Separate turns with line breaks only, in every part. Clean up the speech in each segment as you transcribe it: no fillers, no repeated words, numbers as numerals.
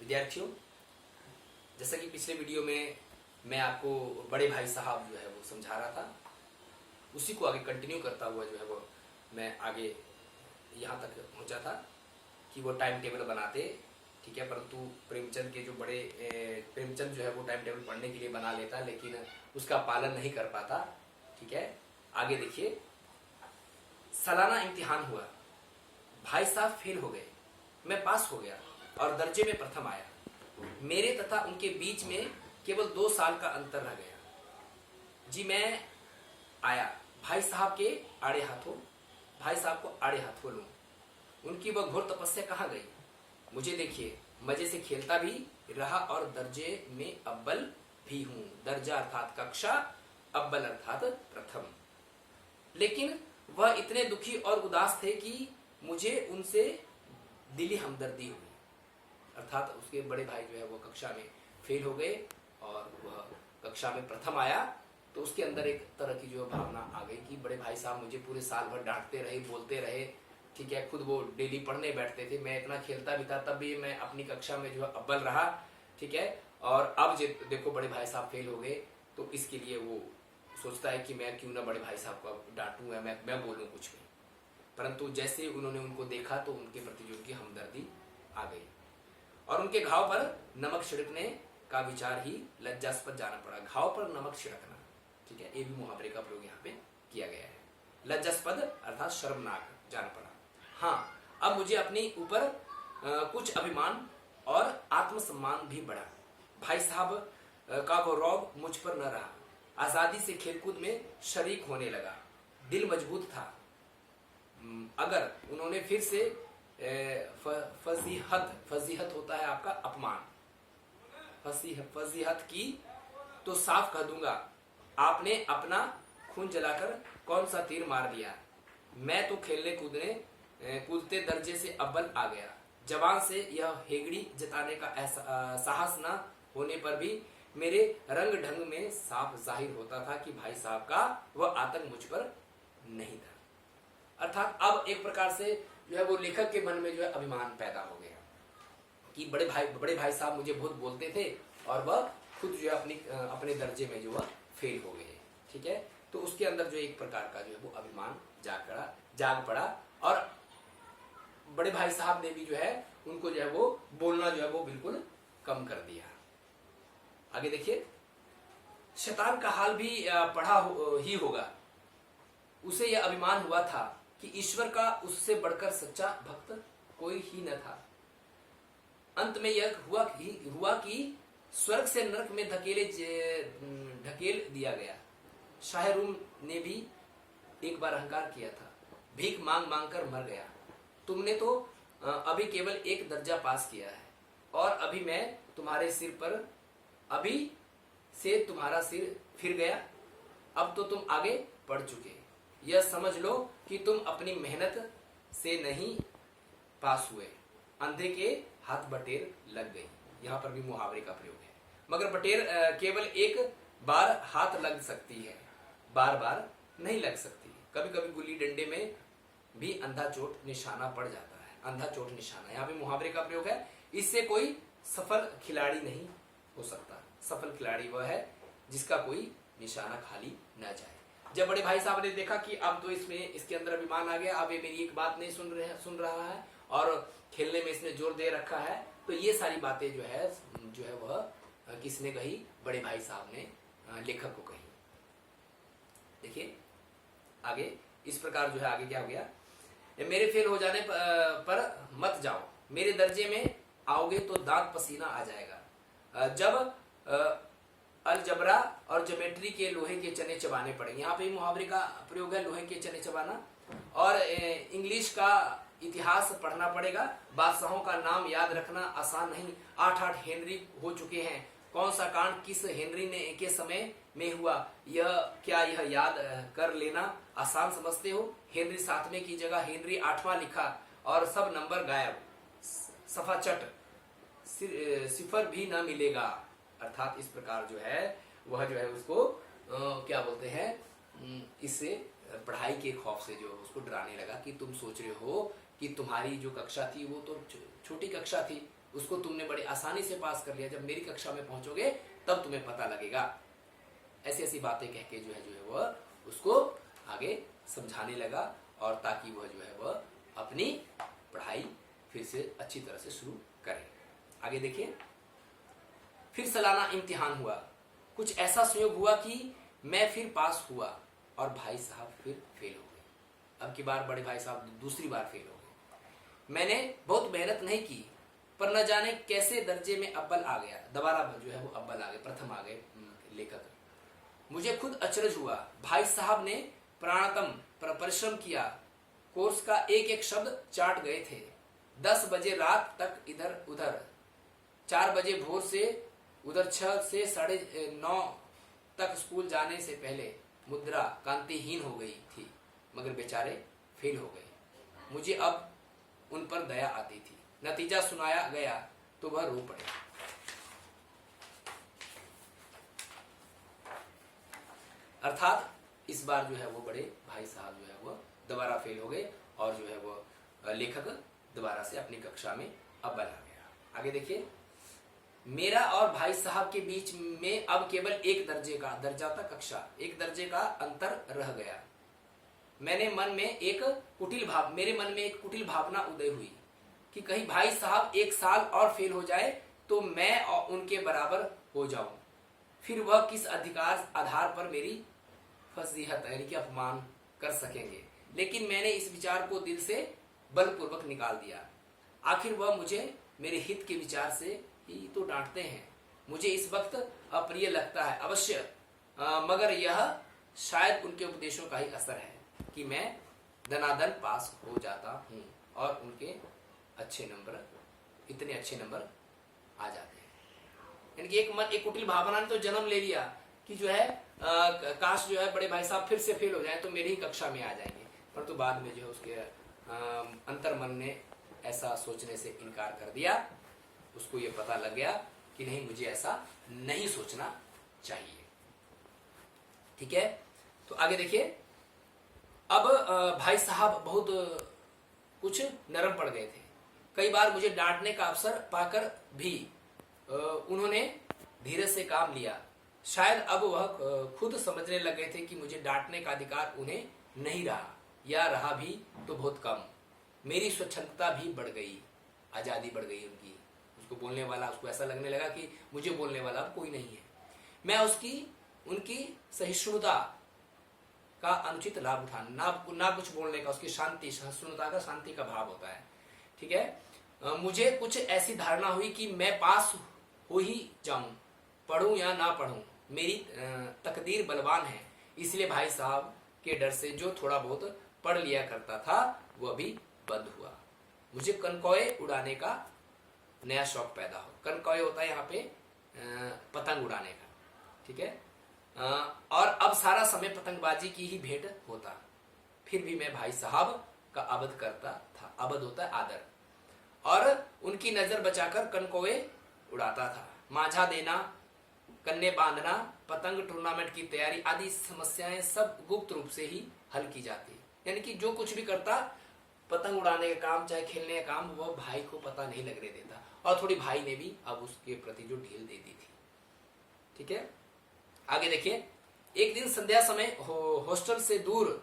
विद्यार्थियों, जैसा कि पिछले वीडियो में मैं आपको बड़े भाई साहब जो है वो समझा रहा था, उसी को आगे कंटिन्यू करता हुआ जो है वो मैं आगे यहाँ तक पहुँचा था कि वो टाइम टेबल बनाते, ठीक है। परंतु प्रेमचंद के जो बड़े प्रेमचंद जो है वो टाइम टेबल पढ़ने के लिए बना लेता, लेकिन उसका पालन नहीं कर पाता, ठीक है। आगे देखिए, सालाना इम्तिहान हुआ, भाई साहब फेल हो गए, मैं पास हो गया और दर्जे में प्रथम आया। मेरे तथा उनके बीच में केवल 2 साल का अंतर रह गया। जी मैं आया भाई साहब के आड़े हाथों, भाई साहब को आड़े हाथों लूं। उनकी वह घोर तपस्या कहाँ गई। मुझे देखिए, मजे से खेलता भी रहा और दर्जे में अव्वल भी हूं। दर्जा अर्थात कक्षा, अव्वल अर्थात प्रथम। लेकिन वह इतने दुखी और उदास थे कि मुझे उनसे दिली हमदर्दी हुई। अर्थात उसके बड़े भाई जो है वो कक्षा में फेल हो गए और वह कक्षा में प्रथम आया, तो उसके अंदर एक तरह की जो भावना आ गई कि बड़े भाई साहब मुझे पूरे साल भर डांटते रहे, बोलते रहे, ठीक है। खुद वो डेली पढ़ने बैठते थे, मैं इतना खेलता भी था, तब भी मैं अपनी कक्षा में जो है अव्वल रहा, ठीक है। और अब देखो बड़े भाई साहब फेल हो गए, तो इसके लिए वो सोचता है कि मैं क्यों ना बड़े भाई साहब को डांटूं या मैं बोलूं कुछ भी। परंतु जैसे उन्होंने उनको देखा तो उनके प्रति जो उनकी हमदर्दी आ गई और उनके घाव पर नमक छिड़कने का विचार ही लज्जास्पद जाना पड़ा। घाव पर नमक छिड़कना, ठीक है, ये भी मुहावरे का प्रयोग यहाँ पे किया गया है। लज्जास्पद अर्थात शर्मनाक जाना पड़ा। हाँ, अब मुझे अपने ऊपर कुछ अभिमान और आत्मसम्मान भी बढ़ा। भाई साहब का वो रौब मुझ पर न रहा। आजादी से खेलकूद में शरीक होने लगा। दिल मजबूत था। अगर उन्होंने फिर से फजीहत होता है आपका अपमान, फजीहत की तो साफ कह दूंगा, आपने अपना खून जलाकर कौन सा तीर मार दिया। मैं तो खेलने कूदते दर्जे से अव्वल आ गया। जवान से यह हेगड़ी जताने का साहस न होने पर भी मेरे रंग ढंग में साफ जाहिर होता था कि भाई साहब का वह आतंक मुझ पर नहीं था। अर्थात अब एक प्रकार से जो है वो लेखक के मन में जो है अभिमान पैदा हो गया कि बड़े भाई साहब मुझे बहुत बोलते थे और वह खुद जो है अपने दर्जे में जो है फेल हो गए, ठीक है। तो उसके अंदर जो एक प्रकार का जो है वो अभिमान जाग पड़ा और बड़े भाई साहब ने भी जो है उनको जो है वो बोलना जो है वो बिल्कुल कम कर दिया। आगे देखिए, शैतान का हाल भी पढ़ा ही होगा। उसे यह अभिमान हुआ था कि ईश्वर का उससे बढ़कर सच्चा भक्त कोई ही न था। अंत में यह हुआ कि स्वर्ग से नरक में ढकेल दिया गया। शाहरुम ने भी एक बार अहंकार किया था, भीख मांग मांग कर मर गया। तुमने तो अभी केवल एक दर्जा पास किया है और अभी मैं तुम्हारे सिर पर, अभी से तुम्हारा सिर फिर गया। अब तो तुम आगे बढ़ चुके। यह समझ लो कि तुम अपनी मेहनत से नहीं पास हुए। अंधे के हाथ बटेर लग गई। यहाँ पर भी मुहावरे का प्रयोग है। मगर बटेर केवल एक बार हाथ लग सकती है, बार बार नहीं लग सकती। कभी कभी गुल्ली डंडे में भी अंधा चोट निशाना पड़ जाता है। अंधा चोट निशाना, यहाँ पे मुहावरे का प्रयोग है। इससे कोई सफल खिलाड़ी नहीं हो सकता। सफल खिलाड़ी वह है जिसका कोई निशाना खाली न जाए। जब बड़े भाई साहब ने देखा कि अब तो इसके अंदर अभिमान आ गया, अब ये मेरी एक बात नहीं सुन रहा है और खेलने में इसने जोर दे रखा है, तो ये सारी बातें जो है वह किसने कही, बड़े भाई साहब ने लेखक को कही। देखिए आगे इस प्रकार जो है आगे क्या हो गया, मेरे फेल हो जाने पर मत जाओ, मेरे दर्जे में आओगे तो दांत पसीना आ जाएगा। जब अलजबरा और ज्योमेट्री के लोहे के चने चबाने पड़े। यहाँ पे मुहावरे का प्रयोग है, लोहे के चने चबाना। और इंग्लिश का इतिहास पढ़ना पड़ेगा। बादशाहों का नाम याद रखना आसान नहीं। 8 हेनरी हो चुके हैं। कौन सा कांड किस हेनरी ने के समय में हुआ, यह याद कर लेना आसान समझते हो। हेनरी 7वें की जगह हेनरी 8वां लिखा और सब नंबर गायब। सफा चट, सिफर भी न मिलेगा। अर्थात इस प्रकार जो है वह जो है उसको क्या बोलते हैं, इससे पढ़ाई के खौफ से जो उसको डराने लगा कि तुम सोच रहे हो कि तुम्हारी जो कक्षा थी वो तो छोटी कक्षा थी, उसको तुमने बड़े आसानी से पास कर लिया, जब मेरी कक्षा में पहुंचोगे तब तुम्हें पता लगेगा। ऐसी ऐसी बातें कह के जो है वह उसको आगे समझाने लगा, और ताकि वह जो है वह अपनी पढ़ाई फिर से अच्छी तरह से शुरू करे। आगे देखिए, फिर सालाना इम्तिहान हुआ। कुछ ऐसा संयोग हुआ कि मैं फिर पास हुआ और भाई साहब फिर फेल हो गए। अब की बार बड़े भाई साहब दूसरी बार फेल हो गए। मैंने बहुत मेहनत नहीं की, पर न जाने कैसे दर्जे में अव्वल आ गया। दोबारा जो है वो अव्वल आ गए, प्रथम आ गए लेखक। मुझे खुद अचरज हुआ। भाई साहब ने प्राणतम परिश्रम किया, कोर्स का एक एक शब्द चाट गए थे। 10 बजे रात तक इधर उधर, 4 बजे भोर से उधर, 6 से 9:30 तक स्कूल जाने से पहले मुद्रा कांतिहीन हो गई थी, मगर बेचारे फेल हो गए। मुझे अब उन पर दया आती थी। नतीजा सुनाया गया तो वह रो पड़े। अर्थात इस बार जो है वो बड़े भाई साहब जो है वो दोबारा फेल हो गए, और जो है वो लेखक दोबारा से अपनी कक्षा में अव्वल आ गया। आगे देखिए, मेरा और भाई साहब के बीच में अब केवल एक दर्जा तक कक्षा, एक दर्जे का अंतर रह गया। मेरे मन में एक कुटिल भावना उदय हुई कि कहीं भाई साहब 1 साल और फेल हो जाए तो मैं और उनके बराबर हो जाऊं, फिर वह किस आधार पर मेरी फजीहत यानी कि अपमान कर सकेंगे। लेकिन मैंने इस विचार को दिल से बलपूर्वक निकाल दिया। आखिर वह मुझे मेरे हित के विचार से ही तो डांटते हैं। मुझे इस वक्त अप्रिय लगता है अवश्य, मगर यह शायद उनके उपदेशों का ही असर है कि मैं दनादन पास हो जाता हूँ और उनके इतने अच्छे नंबर आ जाते हैं। यानी कि एक कुटिल भावना ने तो जन्म ले लिया कि जो है काश जो है बड़े भाई साहब फिर से फेल हो जाए तो मेरी ही कक्षा में आ जाएंगे, पर तो बाद में जो है उसके अंतर मन ने ऐसा सोचने से इनकार कर दिया। उसको ये पता लग गया कि नहीं, मुझे ऐसा नहीं सोचना चाहिए। ठीक है, तो आगे देखिए, अब भाई साहब बहुत कुछ नरम पड़ गए थे। कई बार मुझे डांटने का अवसर पाकर भी उन्होंने धीरे से काम लिया। शायद अब वह खुद समझने लगे थे कि मुझे डांटने का अधिकार उन्हें नहीं रहा, या रहा भी तो बहुत कम। मेरी स्वच्छंदता भी बढ़ गई, आजादी बढ़ गई उनकी। उसको बोलने वाला, उसको ऐसा लगने लगा कि मुझे बोलने वाला अब कोई नहीं है। मैं उनकी सहिष्णुता का अनुचित लाभ उठाना, ना कुछ बोलने का, उसकी शांति, सहिष्णुता का शांति का भाव होता है। ठीक है, मुझे कुछ ऐसी धारणा हुई कि मैं पास हो ही जाऊं, पढ़ूं या ना पढ़ूं, मेरी तकदीर बलवान है। इसलिए भाई साहब के डर से जो थोड़ा बहुत पढ़ लिया करता था वह भी बंद हुआ। मुझे कनकौए उड़ाने का नया शौक पैदा हो। कनकौए होता है यहाँ पे पतंग उड़ाने का। ठीक है, और अब सारा समय पतंगबाजी की ही भेंट होता। फिर भी मैं भाई साहब का अबद करता था। अबद होता है आदर, और उनकी नजर बचाकर कनकौए उड़ाता था। माझा देना, कन्ने बांधना, पतंग टूर्नामेंट की तैयारी आदि समस्याएं सब गुप्त रूप से ही हल की जाती। यानी कि जो कुछ भी करता, पतंग उड़ाने का काम चाहे खेलने का काम, वो भाई को पता नहीं लगने देता। और थोड़ी भाई ने भी अब उसके प्रति जो ढील दे दी थी। ठीक है, आगे देखिए, एक दिन संध्या समय हॉस्टल से दूर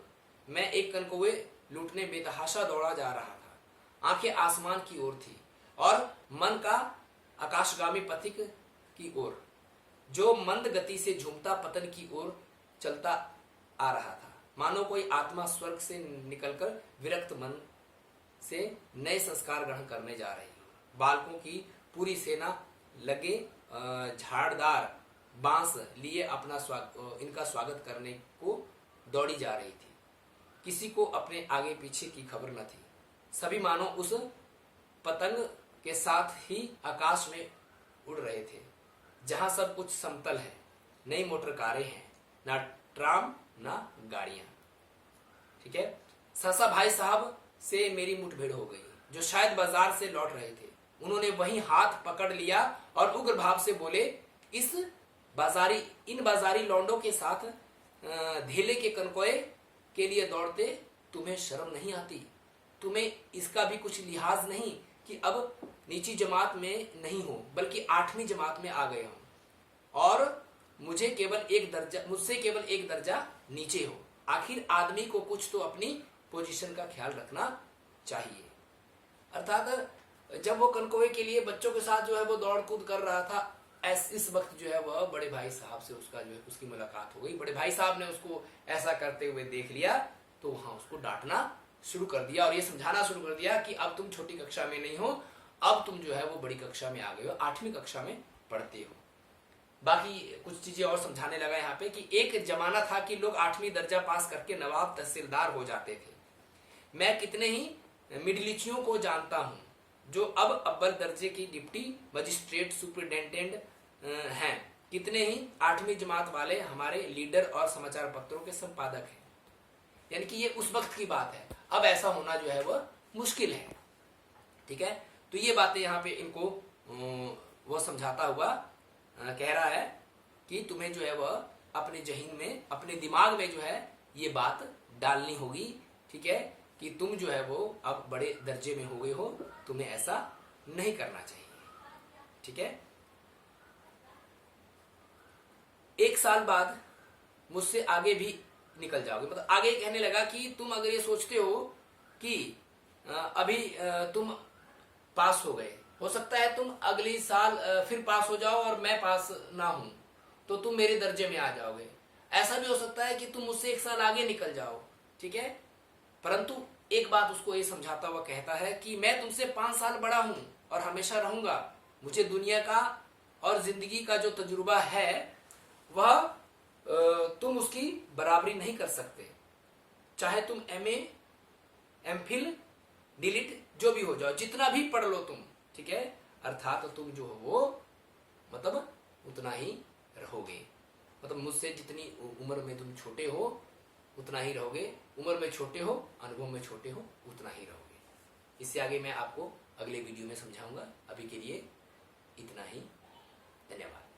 मैं एक कनकौए लूटने बेतहाशा दौड़ा जा रहा था। आंखें आसमान की ओर थी और मन का आकाशगामी पथिक की ओर, जो मंद गति से झूमता पतन की ओर चलता आ रहा था। मानो कोई आत्मा स्वर्ग से निकलकर विरक्त मन से नए संस्कार ग्रहण करने जा रही हो। बालकों की पूरी सेना लगे झाड़दार बांस लिए इनका स्वागत करने को दौड़ी जा रही थी। किसी को अपने आगे पीछे की खबर न थी। सभी मानो उस पतंग के साथ ही आकाश में उड़ रहे थे, जहां सब कुछ समतल है। नई मोटर कारें हैं, ना ट्राम ना गाड़ियां। ठीक है, सहसा भाई साहब से मेरी मुठभेड़ हो गई, जो शायद बाजार से लौट रहे थे। उन्होंने वहीं हाथ पकड़ लिया और उग्र भाव से बोले, इन बाजारी लौंडों के साथ धेले के कनकौए के लिए दौड़ते तुम्हें शर्म नहीं आती? तुम्हें इसका भी कुछ लिहाज नहीं कि अब नीची जमात में नहीं हो बल्कि 8वीं जमात में आ गए हो और मुझसे केवल एक दर्जा नीचे हो। आखिर आदमी को कुछ तो अपनी पोजीशन का ख्याल रखना चाहिए। अर्थात जब वो कनकोए के लिए बच्चों के साथ जो है वो दौड़ कूद कर रहा था, इस वक्त जो है वह बड़े भाई साहब से उसकी मुलाकात हो गई। बड़े भाई साहब ने उसको ऐसा करते हुए देख लिया तो वहां उसको डांटना शुरू कर दिया और ये समझाना शुरू कर दिया कि अब तुम छोटी कक्षा में नहीं हो, अब तुम जो है वो बड़ी कक्षा में आ गए हो, 8वीं कक्षा में पढ़ते हो। बाकी कुछ चीजें और समझाने लगा यहाँ पे कि एक जमाना था कि लोग 8वीं दर्जा पास करके नवाब तहसीलदार हो जाते थे। मैं कितने ही मिडलिचियों को जानता हूं जो अब अव्वल दर्जे की डिप्टी मजिस्ट्रेट सुपरिटेंडेंट हैं। कितने ही 8वीं जमात वाले हमारे लीडर और समाचार पत्रों के संपादक हैं। यानी कि ये उस वक्त की बात है, अब ऐसा होना जो है वह मुश्किल है। ठीक है, तो ये बातें यहाँ पे इनको वो समझाता हुआ कह रहा है कि तुम्हें जो है वह अपने जहन में, अपने दिमाग में जो है ये बात डालनी होगी। ठीक है, कि तुम जो है वो अब बड़े दर्जे में हो गए हो, तुम्हें ऐसा नहीं करना चाहिए। ठीक है, 1 साल बाद मुझसे आगे भी निकल जाओगे। मतलब आगे कहने लगा कि तुम अगर ये सोचते हो कि अभी तुम पास हो सकता है तुम अगली साल फिर पास हो जाओ और मैं पास ना हूं तो तुम मेरे दर्जे में आ जाओगे। ऐसा भी हो सकता है कि तुम मुझसे 1 साल आगे निकल जाओ। ठीक है, परंतु एक बात उसको ये समझाता हुआ कहता है कि मैं तुमसे 5 साल बड़ा हूं और हमेशा रहूंगा। मुझे दुनिया का और जिंदगी का जो तजुर्बा है वह तुम उसकी बराबरी नहीं कर सकते। चाहे तुम MA, MPhil, डिलीट जो भी हो जाओ, जितना भी पढ़ लो तुम। ठीक है, अर्थात तुम जो हो वो मतलब उतना ही रहोगे। मतलब मुझसे जितनी उम्र में तुम छोटे हो उतना ही रहोगे, उम्र में छोटे हो, अनुभव में छोटे हो, उतना ही रहोगे। इससे आगे मैं आपको अगले वीडियो में समझाऊंगा। अभी के लिए इतना ही, धन्यवाद।